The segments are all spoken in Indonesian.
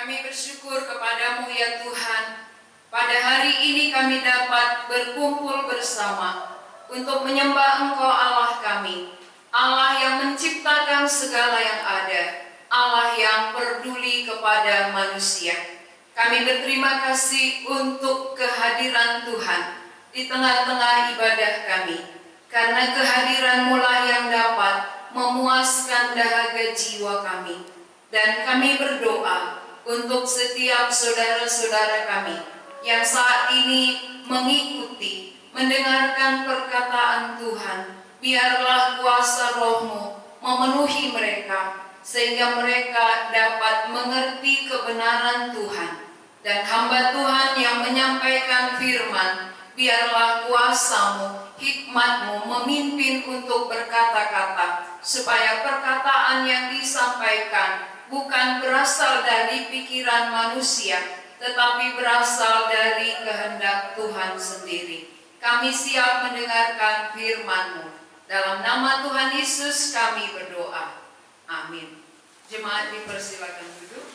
Kami bersyukur kepadamu ya Tuhan. Pada hari ini kami dapat berkumpul bersama untuk menyembah Engkau Allah kami, Allah yang menciptakan segala yang ada, Allah yang peduli kepada manusia. Kami berterima kasih untuk kehadiran Tuhan di tengah-tengah ibadah kami, karena kehadiran-Mu lah yang dapat memuaskan dahaga jiwa kami. Dan kami berdoa untuk setiap saudara-saudara kami yang saat ini mengikuti, mendengarkan perkataan Tuhan. Biarlah kuasa Roh-Mu memenuhi mereka, sehingga mereka dapat mengerti kebenaran Tuhan. Dan hamba Tuhan yang menyampaikan firman, biarlah kuasa-Mu, hikmat-Mu memimpin untuk berkata-kata, supaya perkataan yang disampaikan bukan berasal dari pikiran manusia, tetapi berasal dari kehendak Tuhan sendiri. Kami siap mendengarkan firman-Mu. Dalam nama Tuhan Yesus kami berdoa. Amin. Jemaat dipersilakan duduk.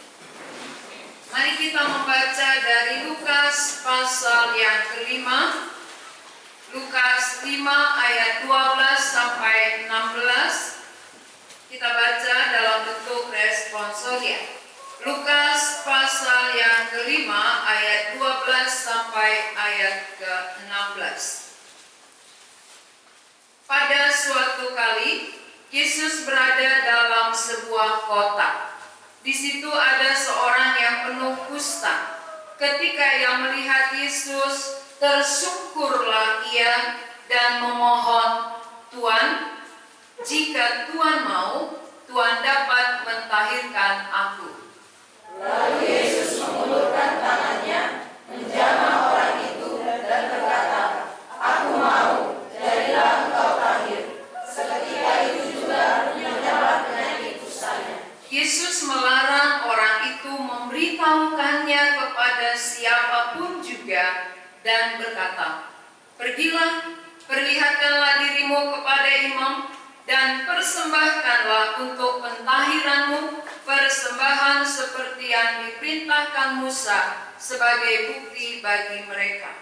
Mari kita membaca dari Lukas pasal yang kelima. Lukas 5 ayat 12 sampai 16. Kita baca dalam bentuk responsoria. Lukas pasal yang kelima ayat 12 sampai ayat ke-16. Pada suatu kali, Yesus berada dalam sebuah kota. Di situ ada seorang yang penuh kusta. Ketika ia melihat Yesus, tersungkurlah ia dan memohon, "Tuan, jika Tuan mau, Tuan dapat mentahirkan aku." Lalu Yesus mengulurkan tangannya, menjamah orang itu dan berkata, "Aku mau, jadilah engkau tahir." Seketika itu juga menyerah penyakit kustanya. Yesus melarang orang itu memberitahukannya kepada siapapun juga dan berkata, "Pergilah, perlihatkanlah dirimu kepada imam, dan persembahkanlah untuk pentahiranmu persembahan seperti yang diperintahkan Musa sebagai bukti bagi mereka."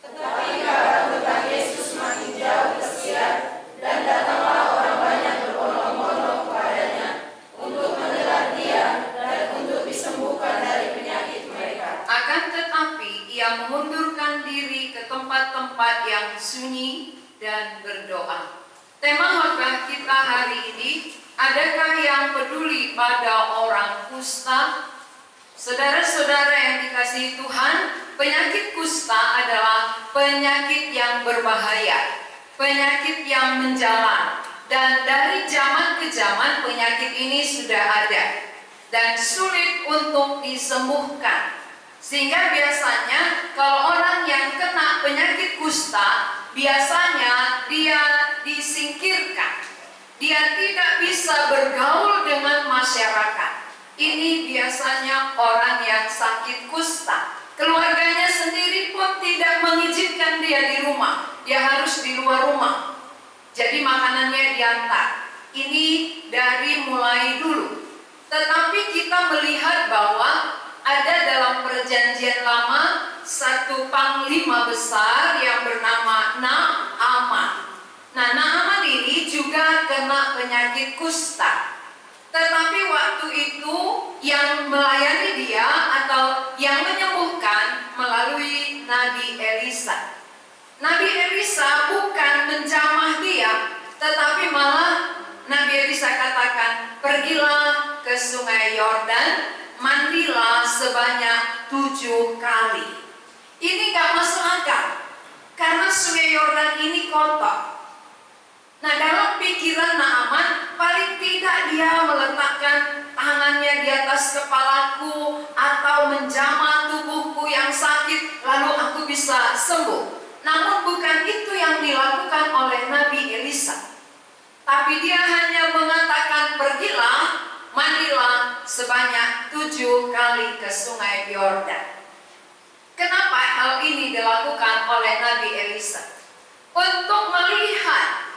Tetapi karena Tuhan Yesus makin jauh tersiar, dan datanglah orang banyak berbondong-bondong kepadanya untuk mendengar dia dan untuk disembuhkan dari penyakit mereka. Akan tetapi ia mengundurkan diri ke tempat-tempat yang sunyi dan berdoa. Tema khotbah kita hari ini, adakah yang peduli pada orang kusta? Saudara-saudara yang dikasihi Tuhan, penyakit kusta adalah penyakit yang berbahaya, penyakit yang menjalar, dan dari zaman ke zaman penyakit ini sudah ada dan sulit untuk disembuhkan. Sehingga biasanya kalau orang yang kena penyakit kusta, biasanya dia disingkirkan. Dia tidak bisa bergaul dengan masyarakat. Ini biasanya orang yang sakit kusta. Keluarganya sendiri pun tidak mengizinkan dia di rumah. Dia harus di luar rumah. Jadi makanannya diantar. Ini dari mulai dulu. Tetapi kita melihat bahwa ada dalam perjanjian lama satu panglima besar yang bernama Naaman. Nah, Naaman ini juga kena penyakit kusta. Tetapi waktu itu yang melayani dia atau yang menyembuhkan melalui Nabi Elisa. Nabi Elisa bukan menjamah dia, tetapi malah Nabi Elisa katakan, "Pergilah ke sungai Yordan, mandilah sebanyak 7 kali." Ini gak masuk akal, karena sungai Yordan ini kotor. Nah, dalam pikiran Naaman, paling tidak dia meletakkan tangannya di atas kepalaku atau menjamah tubuhku yang sakit, lalu aku bisa sembuh. Namun bukan itu yang dilakukan oleh Nabi Elisa. Tapi dia hanya mengatakan, "Pergilah, mandilah sebanyak 7 kali ke sungai Yordan." Kenapa hal ini dilakukan oleh Nabi Elisa? Untuk melihat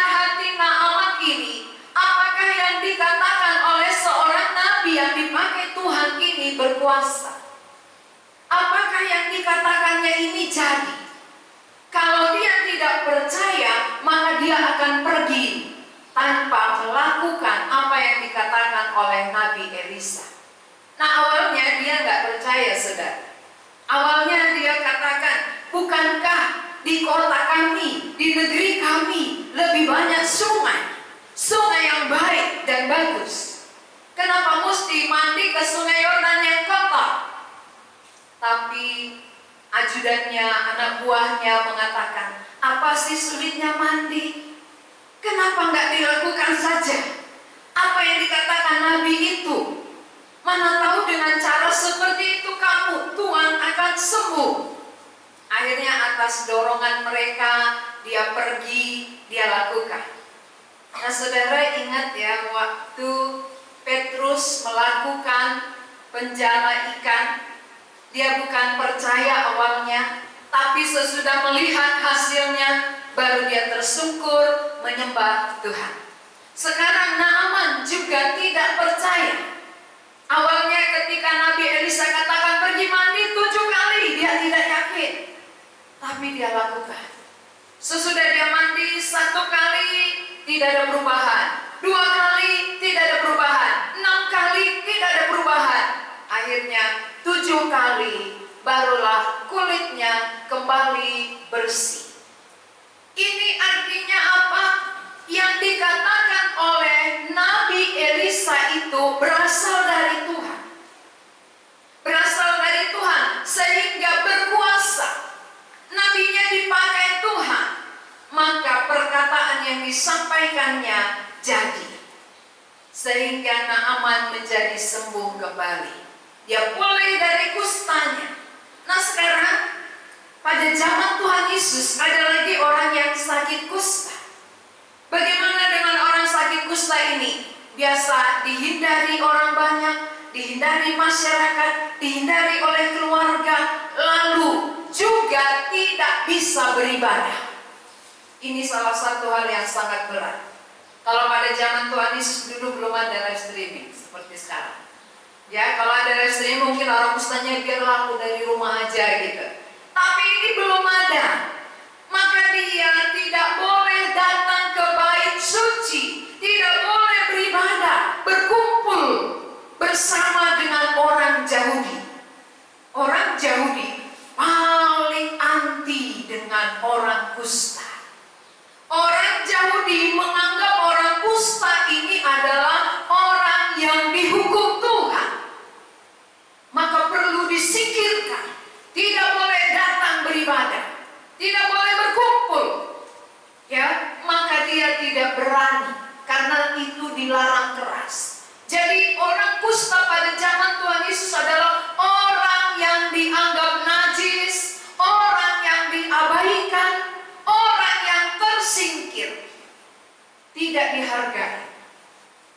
hati Naaman ini, apakah yang dikatakan oleh seorang nabi yang dipakai Tuhan Tuhan ini berkuasa. Apakah yang dikatakannya ini jadi? Kalau dia tidak percaya, maka dia akan pergi tanpa melakukan apa yang dikatakan oleh Nabi Elisa. Nah, awalnya dia nggak percaya, saudara. Awalnya dia katakan, bukankah di kota kami, di negeri kami lebih banyak sungai, sungai yang baik dan bagus. Kenapa mesti mandi ke sungai Yordan yang kotor? Tapi ajudannya, anak buahnya mengatakan, apa sih sulitnya mandi? Kenapa nggak dilakukan saja apa yang dikatakan Nabi itu? Mana tahu dengan cara seperti itu Tuhan akan sembuh. Akhirnya atas dorongan mereka, dia pergi, dia lakukan. Nah, saudara ingat ya, waktu Petrus melakukan penjala ikan, dia bukan percaya awalnya, tapi sesudah melihat hasilnya, baru dia tersungkur menyembah Tuhan. Sekarang Naaman juga tidak percaya. Awalnya ketika Nabi Elisa katakan pergi mandi 7 kali, dia tidak yakin. Tapi dia lakukan. Sesudah dia mandi 1 kali, tidak ada perubahan. 2 kali, tidak ada perubahan. 6 kali, tidak ada perubahan. Akhirnya 7 kali, barulah kulitnya kembali bersih. Ini artinya apa? Yang dikatakan oleh Nabi Elisa itu berasal dari Tuhan. Berasal dari Tuhan, sehingga berkuasa. Nabinya dipakai Tuhan, maka perkataan yang disampaikannya jadi. Sehingga Naaman menjadi sembuh kembali. Dia pulih dari kustanya. Nah, sekarang pada zaman Tuhan Yesus ada lagi orang yang sakit kusta. Bagaimana dengan orang sakit kusta ini? Biasa dihindari orang banyak, dihindari masyarakat, dihindari oleh keluarga, lalu juga tidak bisa beribadah. Ini salah satu hal yang sangat berat. Kalau pada zaman Tuhan Yesus dulu belum ada live streaming seperti sekarang. Ya, kalau ada live streaming mungkin orang kustanya biar laku dari rumah aja gitu. Tapi ini belum ada. Maka dia tidak boleh datang ke bait suci, tidak boleh beribadah, berkumpul bersama dengan orang Yahudi. Orang Yahudi paling anti dengan orang kusta. Orang Yahudi menganggap orang kusta ini adalah orang yang dihukum Tuhan. Maka perlu disingkirkan. Tidak boleh datang beribadah. Tidak boleh berkumpul. Ya, maka dia tidak berani karena itu dilarang keras. Jadi orang kusta pada zaman Tuhan Yesus adalah orang yang dianggap najis, orang yang diabaikan, orang yang tersingkir, tidak dihargai.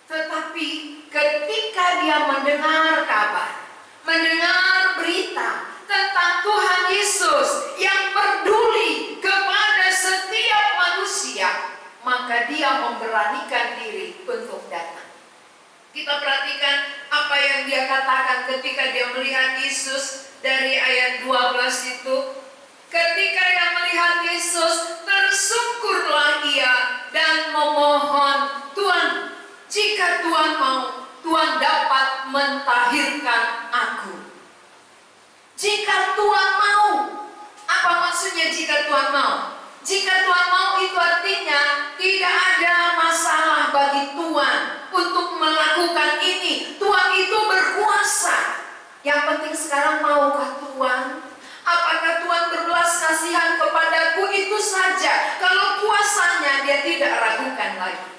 Tetapi ketika dia mendengar kabar, mendengar berita tentang Tuhan Yesus yang peduli kepada setiap manusia, maka dia memberanikan diri untuk datang. Kita perhatikan apa yang dia katakan ketika dia melihat Yesus dari ayat 12 itu. Ketika dia melihat Yesus, tersungkurlah ia dan memohon, Tuhan, jika Tuhan mau, Tuhan dapat mentahirkan aku. Jika Tuhan mau. Apa maksudnya jika Tuhan mau? Jika Tuhan mau itu artinya tidak ada masalah bagi Tuhan untuk melakukan ini. Tuhan itu berkuasa. Yang penting sekarang maukah Tuhan? Apakah Tuhan berbelas kasihan kepadaku? Itu saja. Kalau kuasanya dia tidak ragukan lagi.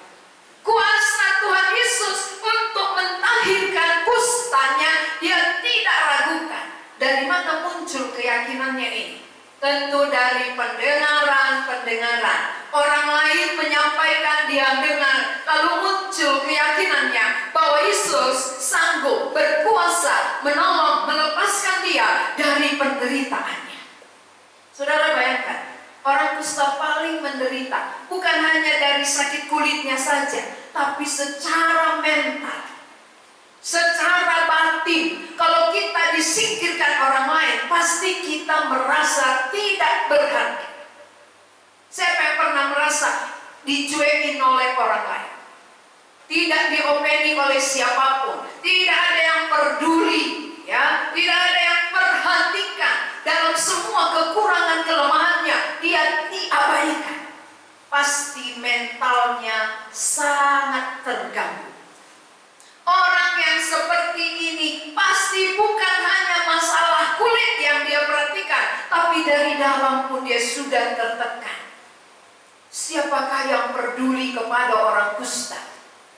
Kuasa Tuhan Yesus untuk mentahirkan kustanya dia tidak ragukan. Dari mana muncul keyakinannya ini? Tentu dari pendengaran. Orang lain menyampaikan, dia dengar, lalu muncul keyakinannya bahwa Yesus sanggup berkuasa menolong, melepaskan dia dari penderitaannya. Saudara bayangkan, orang kusta paling menderita bukan hanya dari sakit kulitnya saja, tapi secara mental, secara batin, pasti kita merasa tidak berharga. Siapa yang pernah merasa dicuekin oleh orang lain? Tidak diopeni oleh siapapun, tidak ada yang peduli, ya, tidak ada yang perhatikan dalam semua kekurangan kelemahannya, dia diabaikan. Pasti mentalnya sangat terganggu. Orang yang seperti ini pasti bukan hanya masalah kulit yang dia perhatikan, tapi dari dalam pun dia sudah tertekan. Siapakah yang peduli kepada orang kusta?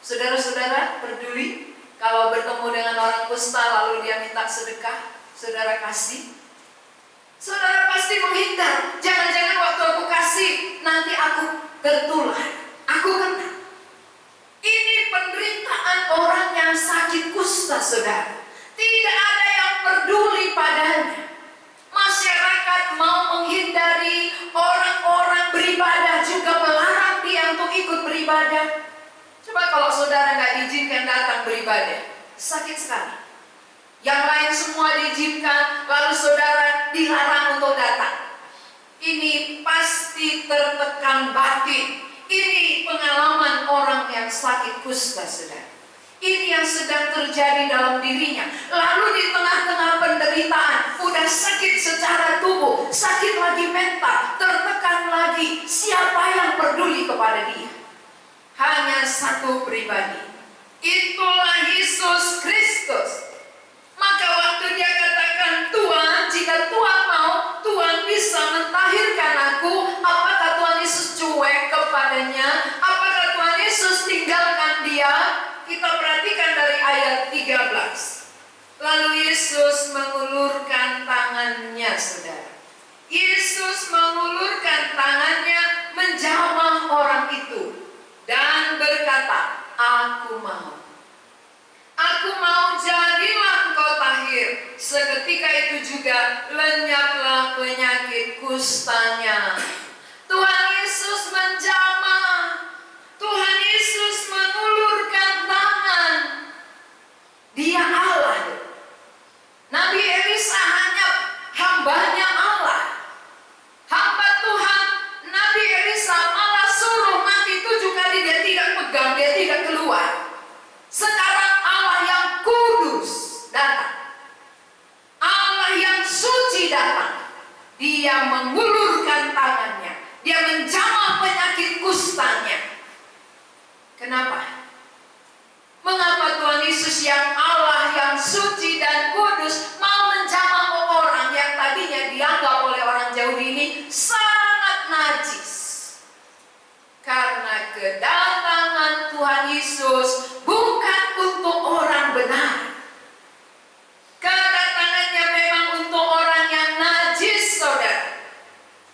Saudara-saudara peduli kalau bertemu dengan orang kusta lalu dia minta sedekah, saudara kasih? Saudara pasti menghindar. Jangan-jangan waktu aku kasih nanti aku tertular, aku kena. Ini penderitaan orang yang sakit kusta, saudara. Tidak ada yang peduli padanya. Masyarakat mau menghindari, orang-orang beribadah juga melarang dia untuk ikut beribadah. Coba kalau saudara nggak diizinkan datang beribadah, sakit sekali. Yang lain semua diizinkan, lalu saudara dilarang untuk datang. Ini pasti tertekan batin. Ini pengalaman orang yang sakit kusta, saudara. Ini yang sedang terjadi dalam dirinya. Lalu di tengah-tengah penderitaan, udah sakit secara tubuh, sakit lagi mental, tertekan lagi. Siapa yang peduli kepada dia? Hanya satu pribadi. Itulah Yesus Kristus. Maka waktu dia katakan, Tuhan, jika Tuhan mau, Tuhan bisa mentahirkan aku. Apakah Tuhan Yesus cuek kepadanya? Apakah Tuhan Yesus tinggalkan dia? Kita perhatikan dari ayat 13. Lalu Yesus mengulurkan tangannya, saudara. Yesus mengulurkan tangannya menjamah orang itu dan berkata, aku mau. Aku mau, jadilah engkau tahir. Seketika itu juga lenyaplah penyakit kustanya. Tuhan Yesus menjamah. Tuhan Yesus mengulurkan tangan. Dia Allah. Nabi Elisa hanya hambanya Allah. Hamba Tuhan, Nabi Elisa malah suruh mati 7 kali, dia tidak pegang, dia tidak keluar. Sekarang Allah yang kudus datang. Allah yang suci datang. Dia mengulurkan tangannya. Dia menjamah penyakit kustanya. Kenapa? Mengapa Tuhan Yesus yang Allah yang suci dan kudus mau menjamah orang yang tadinya dianggap oleh orang Yahudi ini sangat najis? Karena kedatangan Tuhan Yesus bukan untuk orang benar. Kedatangannya memang untuk orang yang najis, saudara.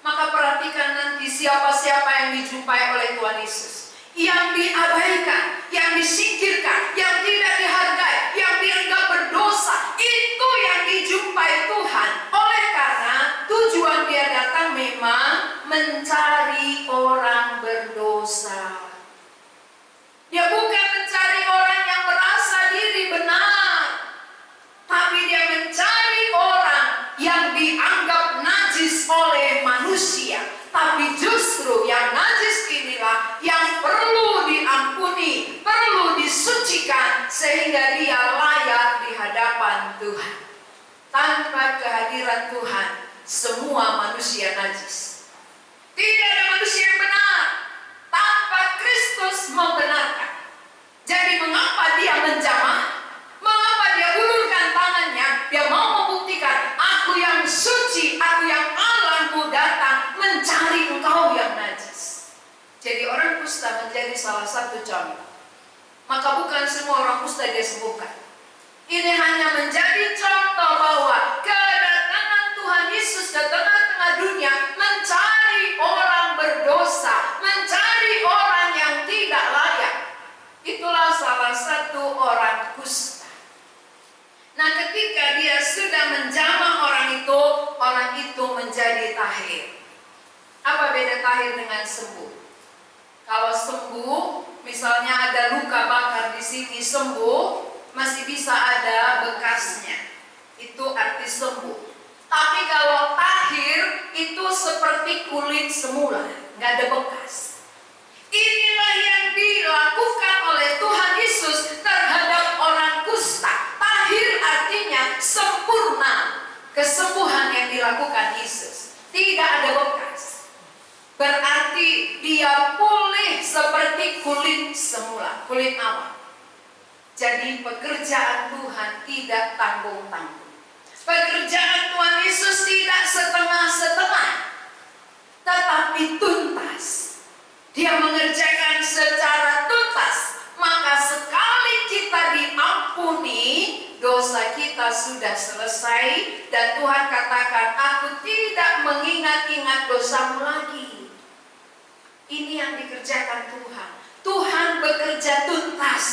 Maka perhatikan nanti siapa-siapa yang dijumpai oleh Tuhan Yesus. Yang diabaikan, yang disingkirkan, yang tidak dihargai, yang dianggap berdosa, itu yang dijumpai Tuhan. Oleh karena tujuan dia datang memang mencari orang berdosa. Dia bukan mencari orang yang merasa diri benar, tapi dia mencari orang yang dianggap najis oleh manusia. Tapi justru yang najis inilah yang perlu diampuni, perlu disucikan, sehingga dia layak di hadapan Tuhan. Tanpa kehadiran Tuhan, semua manusia najis. Tidak ada manusia yang benar tanpa Kristus membenarkan. Jadi mengapa dia menjamah? Mengapa dia ulurkan tangannya? Dia mau membuktikan, aku yang suci, aku yang Allahmu datang mencari engkau yang najis. Jadi orang kusta menjadi salah satu contoh. Maka bukan semua orang kusta dia sembuhkan. Ini hanya menjadi contoh bahwa kedatangan Tuhan Yesus ke tengah-tengah dunia mencari orang berdosa, mencari orang yang tidak layak. Itulah salah satu orang kusta. Nah, ketika dia sudah menjamah orang itu menjadi tahir. Apa beda tahir dengan sembuh? Kalau sembuh, misalnya ada luka bakar di sini, sembuh, masih bisa ada bekasnya. Itu arti sembuh. Tapi kalau tahir itu seperti kulit semula, nggak ada bekas. Inilah yang dilakukan oleh Tuhan Yesus terhadap orang kusta. Tahir artinya sempurna, kesembuhan yang dilakukan Yesus. Tidak ada bekas. Berarti dia pulih seperti kulit semula, kulit awal. Jadi pekerjaan Tuhan tidak tanggung-tanggung. Pekerjaan Tuhan Yesus tidak setengah-setengah, tetapi tuntas. Dia mengerjakan secara tuntas. Maka sekali kita diampuni, dosa kita sudah selesai. Dan Tuhan katakan, aku tidak mengingat-ingat dosamu lagi. Ini yang dikerjakan Tuhan. Tuhan bekerja tuntas.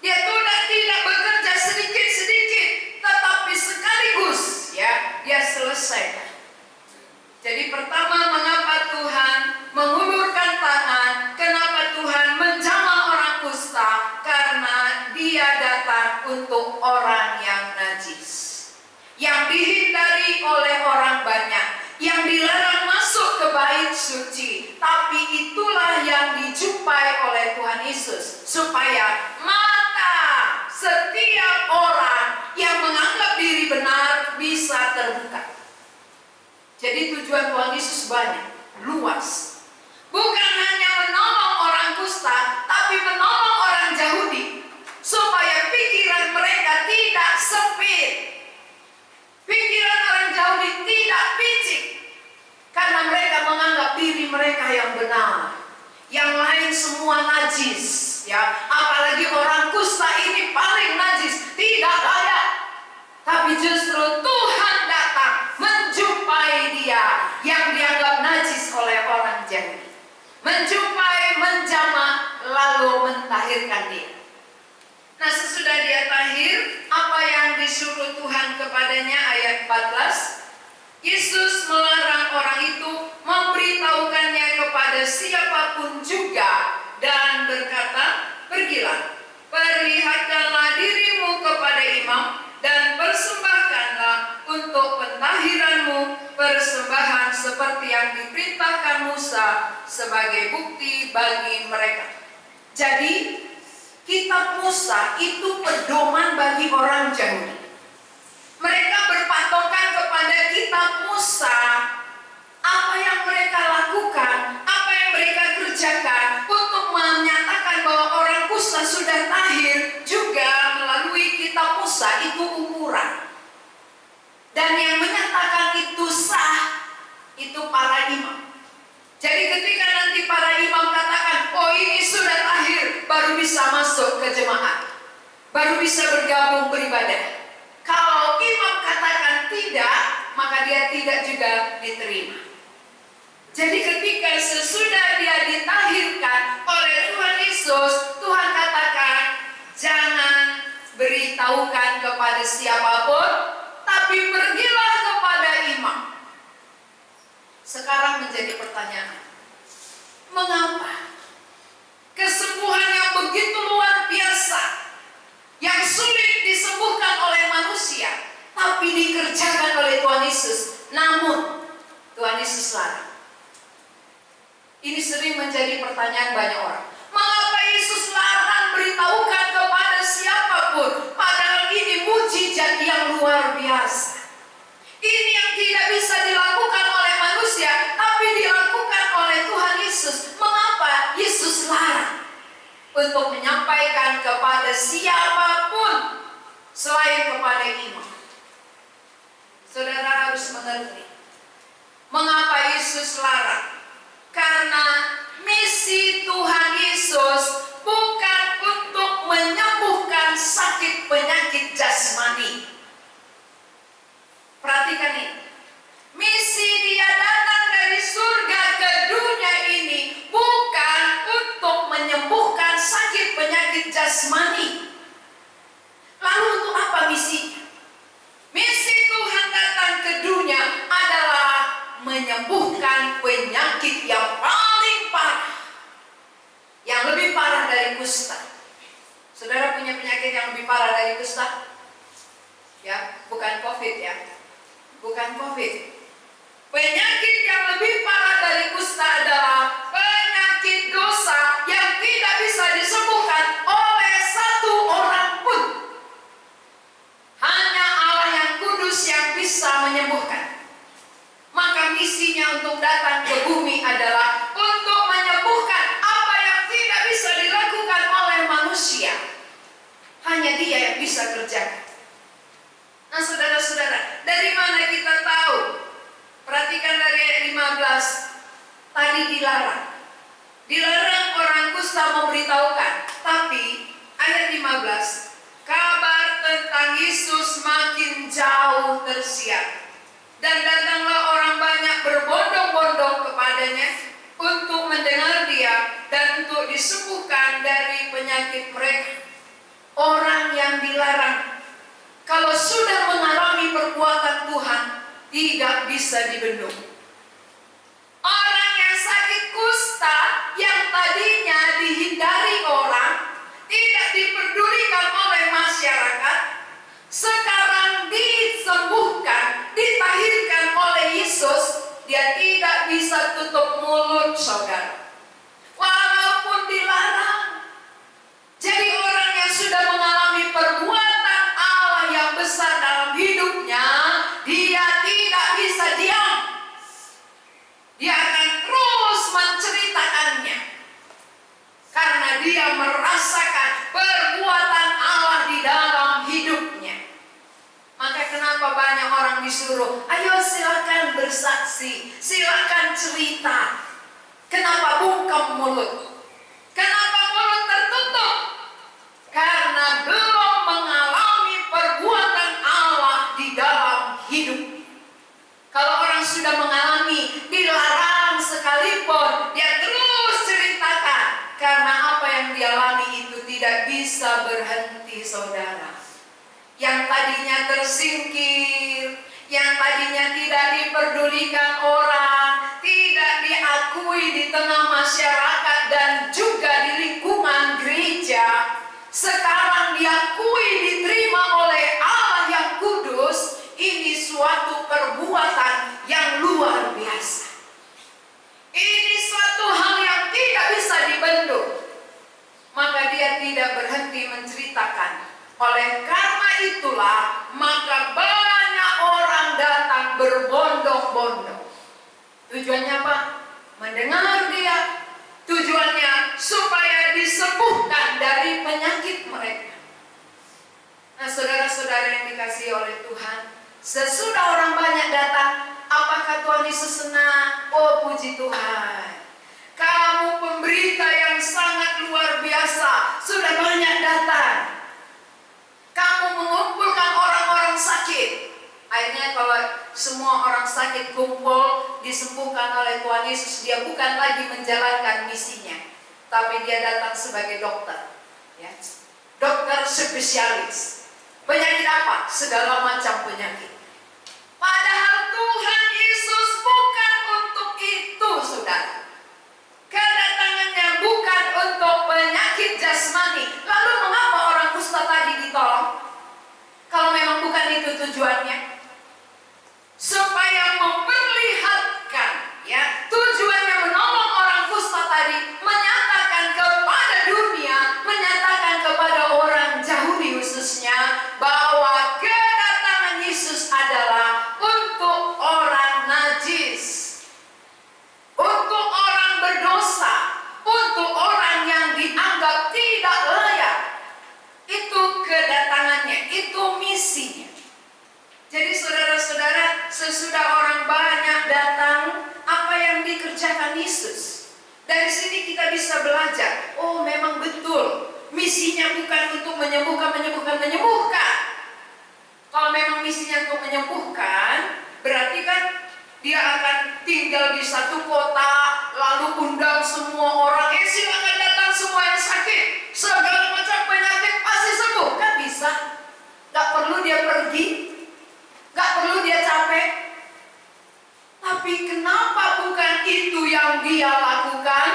Dia tidak bekerja sedikit-sedikit, tetapi sekaligus, ya, dia selesaikan. Jadi pertama, mengapa Tuhan mengulurkan tangan? Kenapa Tuhan menjamah orang kusta? Karena dia datang untuk orang yang najis, yang dihindari oleh orang banyak, yang dilarang masuk ke bait suci. Tapi itulah yang dijumpai oleh Tuhan Yesus, supaya mata setiap orang yang menganggap diri benar bisa terbuka. Jadi tujuan Tuhan Yesus banyak, luas. Bukan hanya menolong orang kusta, tapi menolong orang Yahudi, supaya pikiran mereka tidak sempit. Pikiran orang Yahudi tidak picik, karena mereka menganggap diri mereka yang benar. Yang lain semua najis, ya. Apalagi orang kusta ini paling najis, tidak layak. Tapi justru Tuhan datang menjumpai dia yang dianggap najis oleh orang Yahudi. Menjumpai, menjamah, lalu mentahirkan dia. Nah, sesudah dia tahir, apa yang disuruh Tuhan kepadanya? Ayat 14. Yesus melarang orang itu memberitahukannya kepada siapapun juga dan berkata, pergilah, perlihatkanlah dirimu kepada imam dan persembahkanlah untuk pentahiranmu persembahan seperti yang diperintahkan Musa sebagai bukti bagi mereka. Jadi kitab Musa itu pedoman bagi orang Yahudi. Mereka berpatokan kepada kitab Musa. Apa yang mereka lakukan, apa yang mereka kerjakan untuk menyatakan bahwa orang kusta sudah tahir, juga melalui kitab Musa itu ukuran. Dan yang menyatakan itu sah, itu para imam. Jadi ketika nanti para imam katakan, oh ini sudah tahir, baru bisa masuk ke jemaat, baru bisa bergabung beribadah. Kalau imam katakan tidak, maka dia tidak juga diterima. Jadi ketika sesudah dia ditahirkan oleh Tuhan Yesus, Tuhan katakan, jangan beritahukan kepada siapapun, tapi pergilah kepada imam. Sekarang menjadi pertanyaan, mengapa kesembuhan yang begitu luar biasa, yang sulit disembuhkan oleh manusia, tapi dikerjakan oleh Tuhan Yesus, namun Tuhan Yesus larang? Ini sering menjadi pertanyaan banyak orang. Mengapa Yesus larang beritahukan kepada siapapun, padahal ini mujizat yang luar biasa? Ini yang tidak bisa dilakukan oleh manusia, tapi dilakukan oleh Tuhan Yesus. Mengapa Yesus larang untuk menyampaikan kepada siapapun selain kepada imam? Saudara harus mengerti mengapa Yesus larang. Karena misi Tuhan Yesus bukan untuk menyembuhkan sakit penyakit jasmani. Perhatikan ini. Misi dia datang dari surga ke dunia ini bukan untuk menyembuhkan sakit penyakit jasmani. Lalu untuk apa misinya? Misi Tuhan datang ke dunia adalah menyembuhkan penyakit yang paling parah, yang lebih parah dari kusta. Saudara punya penyakit yang lebih parah dari kusta? Ya, bukan COVID ya. bukan COVID. Penyakit yang lebih parah dari kusta adalah penyakit dosa yang tidak bisa disembuhkan oleh satu orang pun. Hanya Allah yang kudus yang bisa menyembuhkan. Maka misinya untuk datang ke bumi adalah untuk menyembuhkan apa yang tidak bisa dilakukan oleh manusia. Hanya Dia yang bisa kerjakan. Nah saudara-saudara, dari mana kita tahu? Perhatikan dari ayat 15. Tadi dilarang. Dilarang orang kusta memberitahukan. Tapi ayat 15, kabar tentang Yesus makin jauh tersiar. Dan datanglah orang banyak berbondong-bondong kepadanya untuk mendengar Dia dan untuk disembuhkan dari penyakit mereka. Orang yang dilarang, kalau sudah mengalami perbuatan Tuhan, tidak bisa dibendung. Orang yang sakit kusta, yang tadinya dihindari orang, tidak dipedulikan oleh masyarakat, sekarang disembuhkan, ditahirkan oleh Yesus. Dia tidak bisa tutup mulut, saudara, walaupun dilarang. Jadi orang yang sudah mengalami perbuatan Allah yang besar dalam hidupnya, dia tidak bisa diam. Dia akan terus menceritakannya, karena dia merasakan perbuatan Allah di dalam hidupnya. Maka kenapa banyak orang disuruh, ayo silakan bersaksi, silakan cerita. Kenapa bungkam mulut? Kenapa mulut tertutup? Karena belum mengalami perbuatan Allah di dalam hidup. Kalau orang sudah mengalami, dilarang sekalipun, dia terus ceritakan. Karena apa yang dialami itu tidak bisa berhenti, saudara. Yang tadinya tersingkir, yang tadinya tidak diperdulikan orang, tidak diakui di tengah masyarakat dan juga di lingkungan gereja, sekarang diakui, diterima oleh Allah yang kudus. Ini suatu perbuatan yang luar biasa. Ini suatu hal yang tidak bisa dibendung. Maka dia tidak berhenti menceritakan. Oleh karena itulah, maka banyak orang datang berbondong-bondong. Tujuannya apa? Mendengar Dia. Tujuannya supaya disembuhkan dari penyakit mereka. Nah, saudara-saudara yang dikasihi oleh Tuhan, sesudah orang banyak datang, apakah Tuhan Yesus senang? Oh, puji Tuhan. Kamu pemberita yang sangat luar biasa, sudah banyak datang. Kamu mengumpulkan orang-orang sakit. Akhirnya kalau semua orang sakit kumpul, disembuhkan oleh Tuhan Yesus, dia bukan lagi menjalankan misinya, tapi dia datang sebagai dokter, ya. Dokter spesialis. Penyakit apa? Segala macam penyakit. Padahal Tuhan Yesus bukan untuk itu, saudara. Kedatangannya bukan untuk penyakit jasmani. Lalu mengapa orang kusta tadi ditolong? Kalau memang bukan itu tujuannya. Supaya memperlihatkan, ya, tujuannya menolong orang kusta tadi, menyatakan kepada dunia, menyatakan kepada orang Yahudi khususnya, bahwa kedatangan Yesus adalah untuk orang najis, untuk orang berdosa, untuk orang yang dianggap tidak layak. Itu kedatangannya, itu misinya. Jadi saudara-saudara, sesudah orang banyak datang, apa yang dikerjakan Yesus? Dari sini kita bisa belajar, oh memang betul, misinya bukan untuk menyembuhkan. Kalau memang misinya untuk menyembuhkan, berarti kan dia akan tinggal di satu kota, lalu undang semua orang, silakan datang semua yang sakit, segala macam penyakit pasti sembuh. Kan bisa, gak perlu dia pergi, gak perlu dia capek. Tapi kenapa bukan itu yang dia lakukan?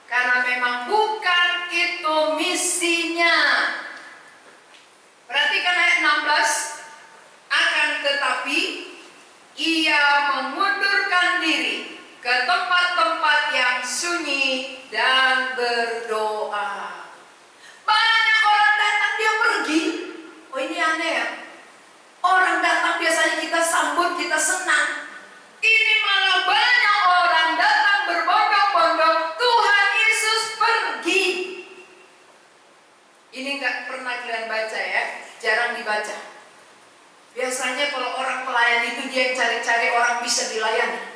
Karena memang bukan itu misinya. Perhatikan ayat 16. Akan tetapi ke tempat-tempat yang sunyi dan berdoa. Banyak orang datang dia pergi. Oh, ini aneh ya. Orang datang biasanya kita sambut, kita senang. Ini malah banyak orang datang berbondong-bondong. Tuhan Yesus pergi. Ini nggak pernah kalian baca ya, jarang dibaca. Biasanya kalau orang pelayan itu dia cari-cari orang bisa dilayani.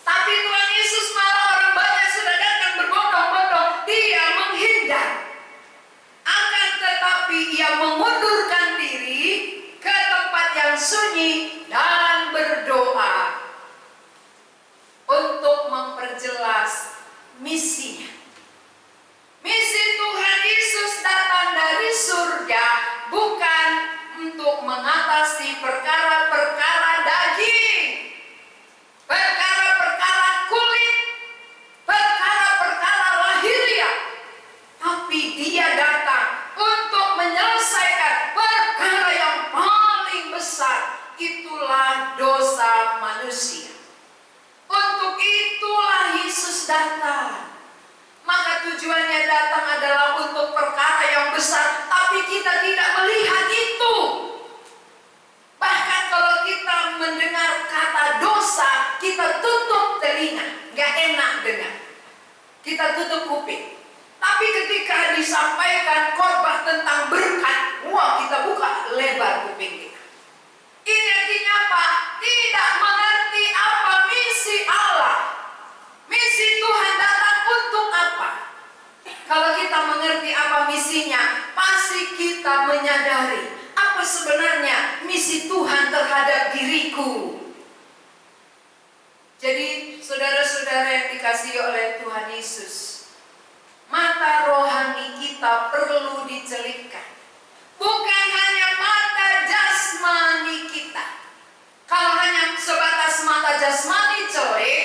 Tapi Tuhan Yesus malah orang banyak sudah datang berbondong-bondong, dia menghindar. Akan tetapi ia mengundurkan diri ke tempat yang sunyi dan berdoa untuk memperjelas misinya. Misi Tuhan Yesus datang dari surga bukan untuk mengatasi perkara-perkara daging, perkara-perkara kulit, perkara-perkara lahiriah, tapi dia datang untuk menyelesaikan perkara yang paling besar, itulah dosa manusia. Untuk itulah Yesus datang. Maka tujuannya datang adalah untuk perkara yang besar, tapi kita tidak melihat itu. Bahkan kalau kita mendengar kata dosa, kita tutup telinga, gak enak dengar. Kita tutup kuping. Tapi ketika disampaikan khotbah tentang berkat, wah, kita buka lebar kuping kita. Ini artinya apa? Tidak mengerti apa misi Allah. Misi Tuhan datang untuk apa? Kalau kita mengerti apa misinya, pasti kita menyadari apa sebenarnya misi Tuhan terhadap diriku. Jadi saudara-saudara yang dikasihi oleh Tuhan Yesus, mata rohani kita perlu dicelikkan. Bukan hanya mata jasmani kita. Kalau hanya sebatas mata jasmani celik,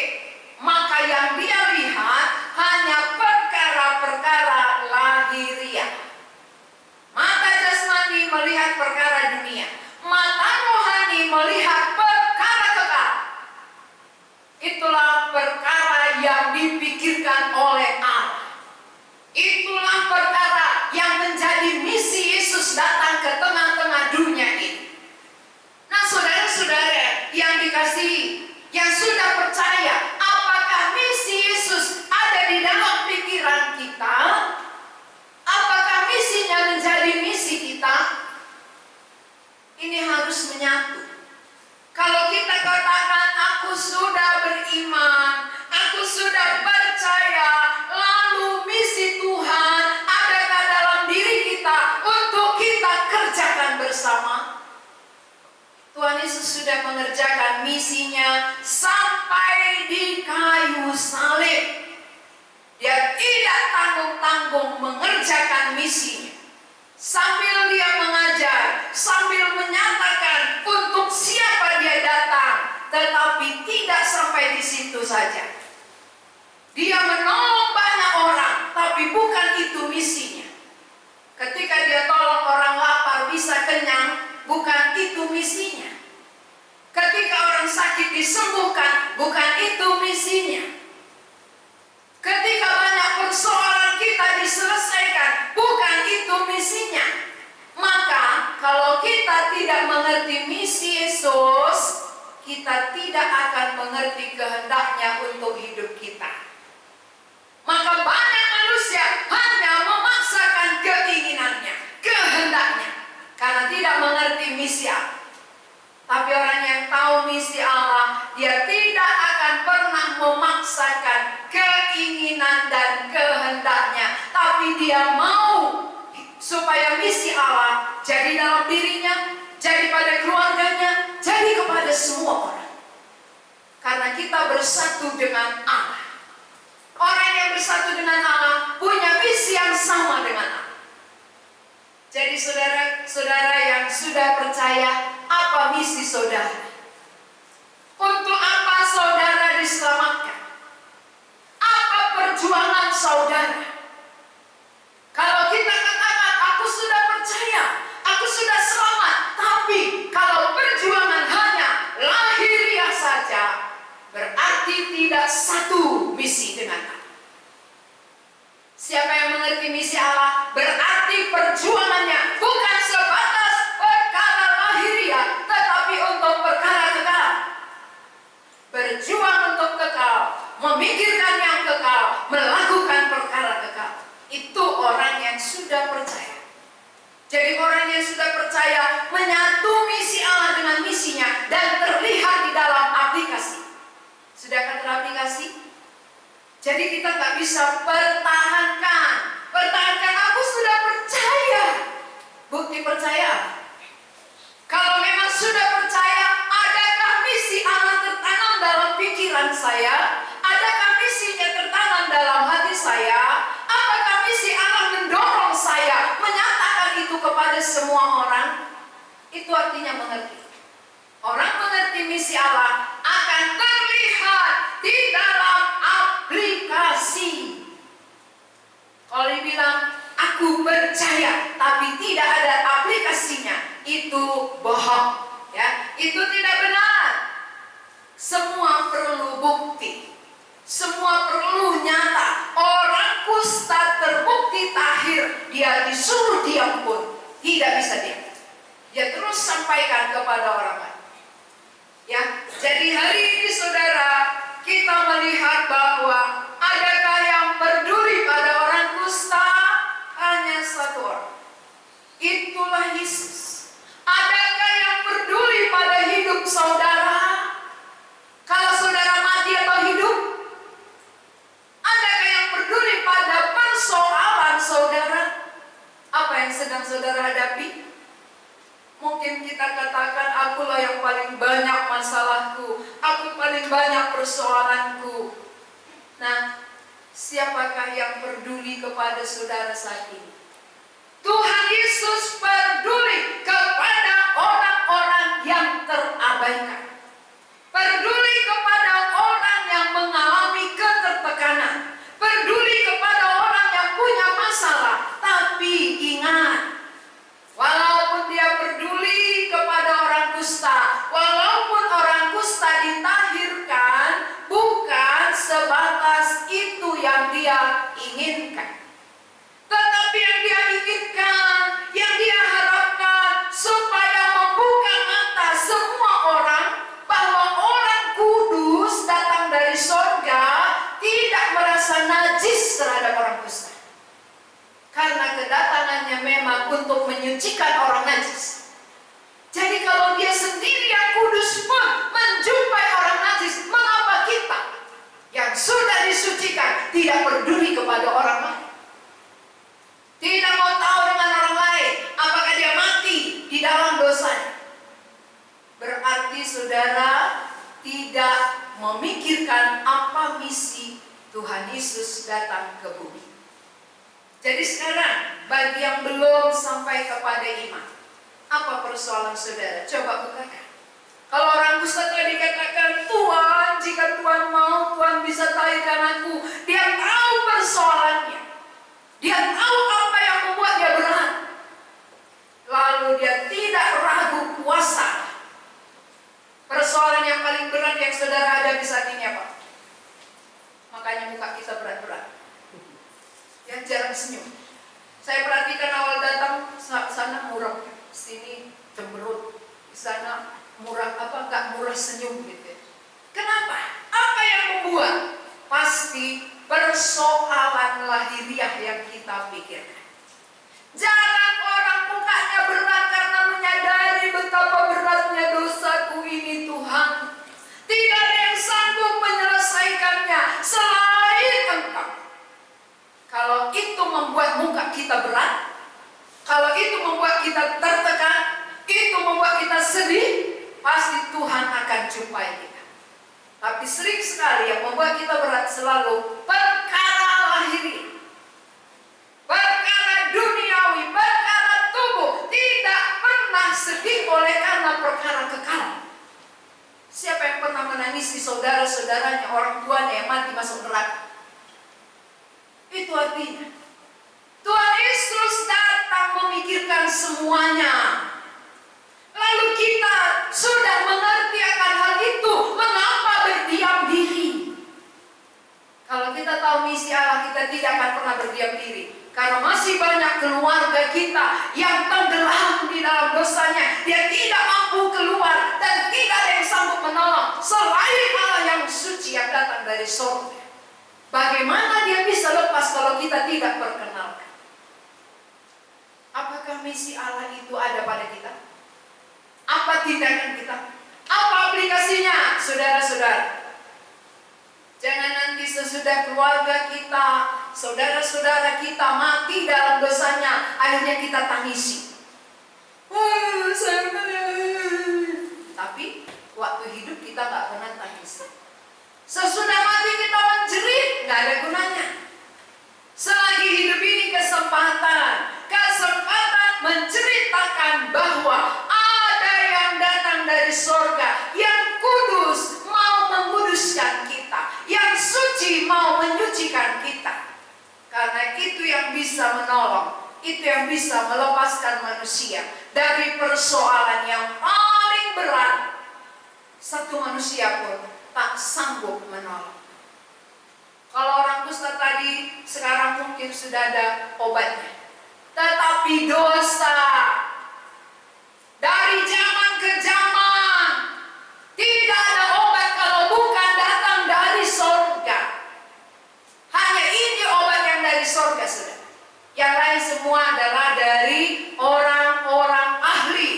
maka yang dia lihat hanya perkara-perkara lahiriah. Mata jasmani melihat perkara dunia, mata rohani melihat perkara kekal. Itulah perkara yang dipikirkan oleh Allah. Itulah perkara yang menjadi misi Yesus datang ke tengah-tengah dunia ini. Nah, saudara-saudara yang dikasihi, yang sudah percaya, apakah misi Yesus ada di dalam pikiran kita? Apakah misinya menjadi misi kita? Ini harus menyatu. Kalau kita katakan, aku sudah beriman, aku sudah percaya, lalu misi Tuhan adakah dalam diri kita untuk kita kerjakan bersama? Tuhan Yesus sudah mengerjakan misinya sampai di kayu salib. Dia tidak tanggung-tanggung mengerjakan misinya. Sambil dia mengajar, sambil menyatakan untuk siapa dia datang, tetapi tidak sampai di situ saja. Dia menolong banyak orang, tapi bukan itu misinya. Ketika dia tolong orang lapar bisa kenyang, bukan itu misinya. Ketika orang sakit disembuhkan, bukan itu misinya. Ketika banyak persoalan kita diselesaikan, bukan itu misinya. Maka kalau kita tidak mengerti misi Yesus, kita tidak akan mengerti kehendaknya untuk hidup kita. Maka banyak manusia hanya memaksakan keinginannya, kehendaknya, karena tidak mengerti misi Allah. Tapi orang yang tahu misi Allah, dia tidak akan pernah memaksakan keinginan dan kehendaknya, tapi dia mau supaya misi Allah jadi dalam dirinya, jadi pada keluarganya, jadi kepada semua orang. Karena kita bersatu dengan Allah. Orang yang bersatu dengan Allah punya misi yang sama dengan Allah. Jadi saudara-saudara yang sudah percaya, apa misi saudara? Untuk apa saudara diselamatkan? Apa perjuangan saudara? Kalau kita katakan, aku sudah percaya, aku sudah selamat, tapi kalau perjuangan hanya lahiriah saja, berarti tidak satu orang yang sudah percaya menyatu misi Allah dengan misinya dan terlihat di dalam aplikasi. Sudahkah teraplikasi? Jadi kita nggak bisa pertahankan. Aku sudah percaya. Bukti percaya. Kalau memang sudah percaya, adakah misi Allah tertanam dalam pikiran saya? Adakah misinya tertanam dalam hati saya? Apakah misi Allah mendorong saya menyatakan itu kepada semua orang? Itu artinya mengerti. Orang mengerti misi Allah akan terlihat di dalam aplikasi. Kalau dibilang aku percaya tapi tidak ada aplikasinya, itu bohong, ya. Itu tidak benar. Semua perlu bukti. Semua perlu nyata. Orang kusta terbukti tahir, dia disuruh diam pun tidak bisa diam. Dia terus sampaikan kepada orang lain. Ya, jadi hari ini saudara, kita melihat bahwa adakah yang peduli pada orang kusta? Hanya satu orang. Itulah Yesus. Adakah yang peduli pada hidup saudara? Kalau saudara mati atau hidup? Adakah yang peduli pada persoalan saudara? Apa yang sedang saudara hadapi? Mungkin kita katakan, akulah yang paling banyak masalahku, aku paling banyak persoalanku. Nah, siapakah yang peduli kepada saudara saat ini? Tuhan Yesus peduli kepada orang-orang yang terabaikan. Peduli kepada orang yang mengalami ketertekanan. Peduli kepada orang yang punya masalah. Tapi ingat, walaupun dia peduli kepada orang kusta, walaupun orang kusta ditahirkan, bukan sebatas itu yang dia inginkan. Tetapi yang dia inginkan, yang dia harapkan, supaya membuka mata semua orang bahwa orang kudus datang dari surga tidak merasa najis terhadap orang kusta. Karena kedatangannya memang untuk menyucikan orang najis. Jadi kalau dia sendiri yang kudus pun menjumpai orang najis, mengapa kita yang sudah disucikan tidak peduli kepada orang lain? Tidak mau tahu dengan orang lain, apakah dia mati di dalam dosanya? Berarti saudara tidak memikirkan apa misi Tuhan Yesus datang ke bumi. Jadi sekarang, bagi yang belum sampai kepada iman, apa persoalan saudara? Coba bukakan. Kalau orang kusta tadi katakan, Tuhan, jika Tuhan mau, Tuhan bisa tahirkan aku. Dia tahu persoalannya. Dia tahu apa yang membuat dia berat. Lalu dia tidak ragu kuasa. Persoalan yang paling berat yang saudara hadapi saat ini apa? Makanya muka kita berat-berat. Yang jarang senyum. Saya perhatikan awal datang, sana murah, sini cemberut, sana murah apa enggak murah senyum gitu. Kenapa? Apa yang membuat? Pasti persoalan lahiriah yang kita pikirkan. Jarang orang mukanya berat karena menyadari betapa beratnya dosaku ini Tuhan. Tidak ada yang sanggup menyelesaikannya selain Engkau. Kalau itu membuat muka kita berat, kalau itu membuat kita tertekan, itu membuat kita sedih, pasti Tuhan akan jumpai kita. Tapi sering sekali yang membuat kita berat selalu perkara lahiriah, perkara duniawi, perkara tubuh. Tidak pernah sedih oleh karena perkara kekal. Siapa yang pernah menangisi saudara-saudaranya, orang tuanya yang mati masuk neraka? Itu artinya Tuhan Yesus datang memikirkan semuanya. Lalu kita sudah mengerti akan hal itu, mengapa berdiam diri? Kalau kita tahu misi Allah, kita tidak akan pernah berdiam diri. Karena masih banyak keluarga kita yang tenggelam di dalam dosanya. Dia tidak mampu keluar dan tidak ada yang sanggup menolong selain Allah yang suci yang datang dari surga. Bagaimana dia bisa lepas kalau kita tidak perkenalkan? Apa Apakah misi Allah itu ada pada kita? Apa tindakan kita? Apa aplikasinya, saudara-saudara? Jangan nanti sesudah keluarga kita, saudara-saudara kita mati dalam dosanya, akhirnya kita tangisi. Wah, saya tapi waktu hidup kita nggak pernah tangisi. Sesudah mati kita menjerit, nggak ada gunanya. Selagi hidup ini kesempatan menceritakan bahwa ada yang datang dari sorga, yang kudus mau menguduskan kita, yang suci mau menyucikan kita. Karena itu yang bisa menolong, itu yang bisa melepaskan manusia dari persoalan yang paling berat. Satu manusia pun tak sanggup menolong. Kalau orang kusta tadi, sekarang mungkin sudah ada obatnya. Tetapi dosa dari zaman ke zaman tidak ada obat kalau bukan datang dari sorga. Hanya ini obat yang dari sorga, saudara. Yang lain semua adalah dari orang-orang ahli.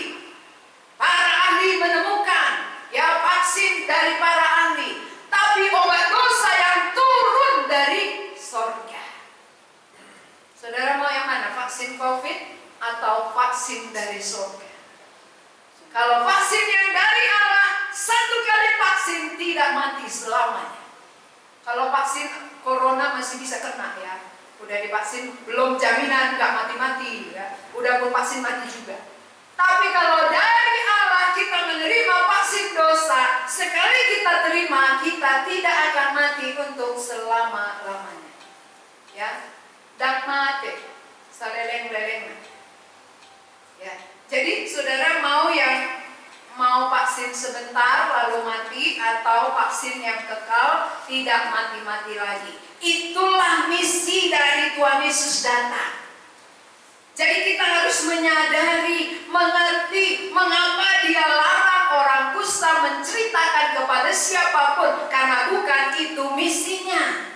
Para ahli menemukan ya vaksin dari para ahli. Tapi obat dosa yang turun dari sorga. Saudara mau yang mana? Vaksin COVID atau vaksin dari sorga? Kalau vaksin yang dari Allah, satu kali vaksin tidak mati selamanya. Kalau vaksin corona masih bisa kena ya. Udah divaksin, belum jaminan nggak mati-mati ya. Udah vaksin mati juga. Tapi kalau dari Allah kita menerima vaksin dosa, sekali kita terima, kita tidak akan mati untuk selama-lamanya. Ya. Dan mati, saleleng-leleng. Ya, jadi saudara mau yang mau vaksin sebentar lalu mati atau vaksin yang kekal tidak mati-mati lagi. Itulah misi dari Tuhan Yesus datang. Jadi kita harus menyadari, mengerti mengapa Dia larang orang kusta menceritakan kepada siapapun, karena bukan itu misinya.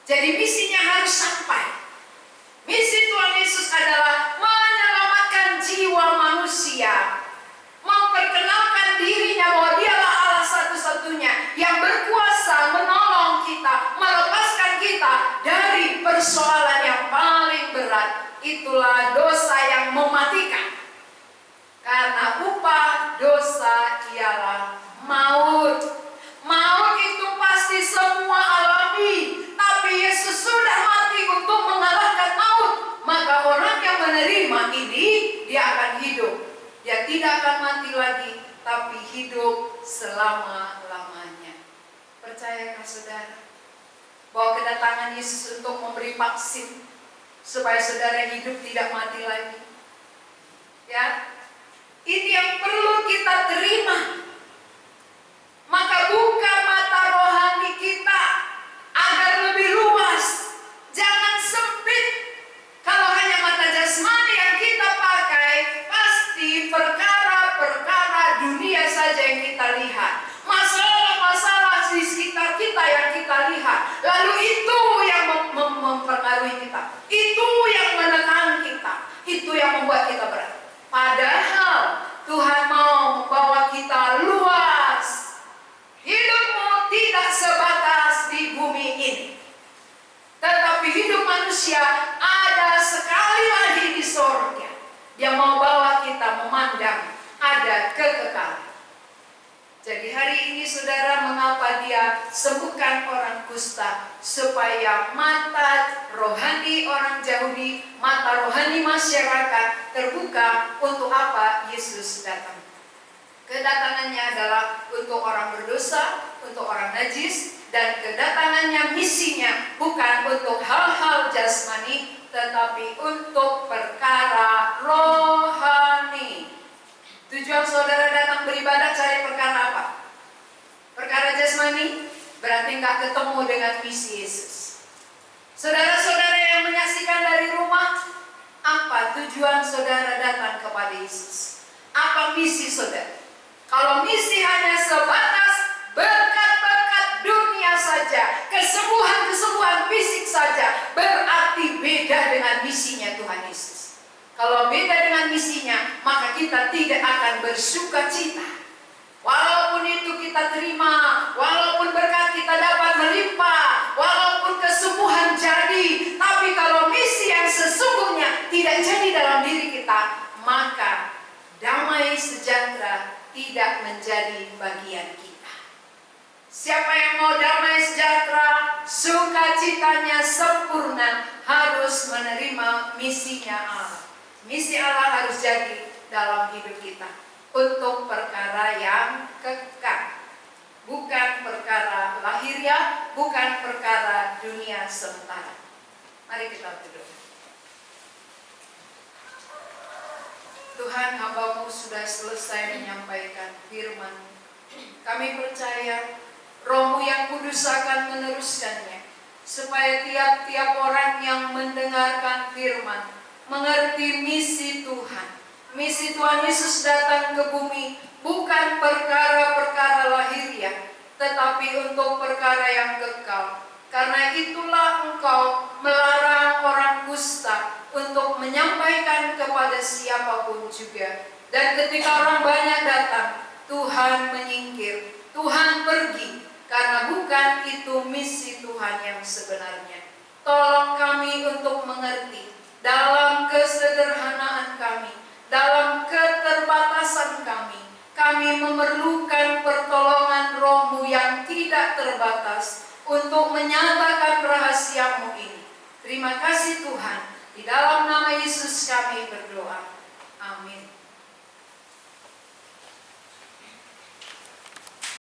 Jadi misinya harus sampai. Misi Tuhan Yesus adalah menyelamatkan jiwa manusia, memperkenalkan dirinya bahwa Dialah Allah satu-satunya yang berkuasa menolong kita, melepaskan kita dari persoalan yang paling berat. Itulah dosa yang mematikan. Karena upah dosa ialah maut. Maut itu pasti semua alami. Tapi Yesus sudah mati untuk mengalahkan maut. Maka orang yang menerima ini, dia akan hidup. Dia tidak akan mati lagi, tapi hidup selama-lamanya. Percayakah saudara bahwa kedatangan Yesus untuk memberi vaksin supaya saudara hidup tidak mati lagi? Ya, ini yang perlu kita terima. Maka buka mata rohani kita agar lebih luas. Jangan sempit. Kalau hanya mata jasmani yang kita pakai, pasti perkara-perkara dunia saja yang kita lihat. Masalah-masalah di sekitar kita yang kita lihat. Lalu itu yang mempengaruhi kita. Itu yang menekan kita. Itu yang membuat kita berat. Padahal Tuhan mau membawa kita luas. Hidupmu tidak sebatas di bumi ini. Tetapi hidup manusia ada sekali lagi di sorga. Dia mau bawa kita memandang ada kekekalan. Jadi hari ini saudara, mengapa Dia sembuhkan orang kusta? Supaya mata rohani orang Yahudi, mata rohani masyarakat terbuka untuk apa Yesus datang. Kedatangannya adalah untuk orang berdosa, untuk orang najis, dan kedatangannya misinya bukan untuk hal-hal jasmani, tetapi untuk perkara rohani. Tujuan saudara datang beribadah cari perkara apa? Perkara jasmani? Berarti nggak ketemu dengan misi Yesus. Saudara-saudara yang menyaksikan dari rumah, apa tujuan saudara datang kepada Yesus? Apa misi saudara? Kalau misi hanya sebatas berkat-berkat dunia saja, kesembuhan-kesembuhan fisik saja, berarti beda dengan misinya Tuhan Yesus. Kalau beda dengan misinya, maka kita tidak akan bersuka cita. Walaupun itu kita terima, walaupun berkat kita dapat melimpah, walaupun kesembuhan jadi, tapi kalau misi yang sesungguhnya tidak jadi dalam diri kita, maka damai sejahtera tidak menjadi bagian kita. Siapa yang mau damai sejahtera, sukacitanya sempurna, harus menerima misinya Allah. Misi Allah harus jadi dalam hidup kita. Untuk perkara yang kekal, bukan perkara lahiriah, bukan perkara dunia sementara. Mari kita berdoa. Tuhan, hamba-Mu sudah selesai menyampaikan firman. Kami percaya Roh-Mu yang kudus akan meneruskannya, supaya tiap-tiap orang yang mendengarkan firman mengerti misi Tuhan. Misi Tuhan Yesus datang ke bumi bukan perkara-perkara lahiriah, tetapi untuk perkara yang kekal. Karena itulah Engkau melarang orang kusta untuk menyampaikan kepada siapapun juga. Dan ketika orang banyak datang, Tuhan menyingkir, Tuhan pergi, karena bukan itu misi Tuhan yang sebenarnya. Tolong kami untuk mengerti dalam kesederhanaan kami, dalam keterbatasan kami memerlukan pertolongan Roh-Mu yang tidak terbatas untuk menyatakan rahasia-Mu ini. Terima kasih Tuhan, di dalam nama Yesus kami berdoa. Amin.